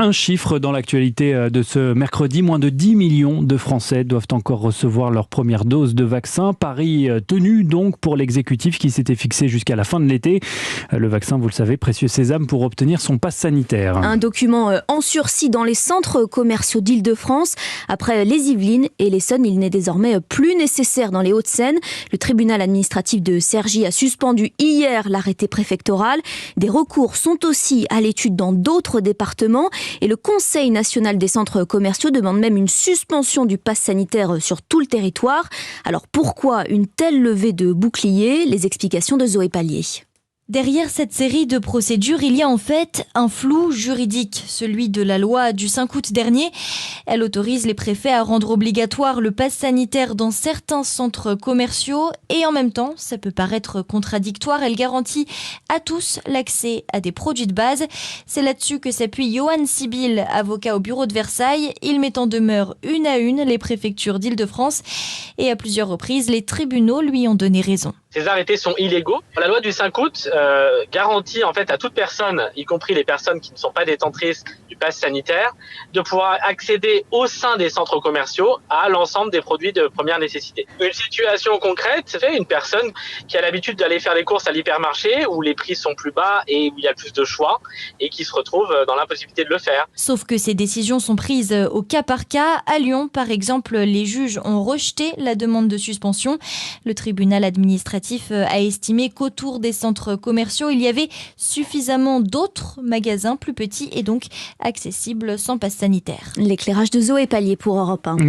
Un chiffre dans l'actualité de ce mercredi, moins de 10 millions de Français doivent encore recevoir leur première dose de vaccin. Pari tenu donc pour l'exécutif qui s'était fixé jusqu'à la fin de l'été. Le vaccin, vous le savez, précieux sésame pour obtenir son passe sanitaire. Un document en sursis dans les centres commerciaux d'Île-de-France. Après les Yvelines et l'Essonne, il n'est désormais plus nécessaire dans les Hauts-de-Seine. Le tribunal administratif de Cergy a suspendu hier l'arrêté préfectoral. Des recours sont aussi à l'étude dans d'autres départements. Et le Conseil national des centres commerciaux demande même une suspension du pass sanitaire sur tout le territoire. Alors pourquoi une telle levée de bouclier? Les explications de Zoé Pallier. Derrière cette série de procédures, il y a en fait un flou juridique, celui de la loi du 5 août dernier. Elle autorise les préfets à rendre obligatoire le pass sanitaire dans certains centres commerciaux et en même temps, ça peut paraître contradictoire, elle garantit à tous l'accès à des produits de base. C'est là-dessus que s'appuie Johan Sibyl, avocat au bureau de Versailles. Il met en demeure une à une les préfectures d'Île-de-France et à plusieurs reprises, les tribunaux lui ont donné raison. Ces arrêtés sont illégaux. La loi du 5 août garantit en fait à toute personne, y compris les personnes qui ne sont pas détentrices du pass sanitaire, de pouvoir accéder au sein des centres commerciaux à l'ensemble des produits de première nécessité. Une situation concrète, c'est une personne qui a l'habitude d'aller faire les courses à l'hypermarché où les prix sont plus bas et où il y a plus de choix et qui se retrouve dans l'impossibilité de le faire. Sauf que ces décisions sont prises au cas par cas. À Lyon, par exemple, les juges ont rejeté la demande de suspension. Le tribunal administratif a estimé qu'autour des centres commerciaux, il y avait suffisamment d'autres magasins plus petits et donc accessibles sans passe sanitaire. L'éclairage de Zoé Pallier pour Europe 1.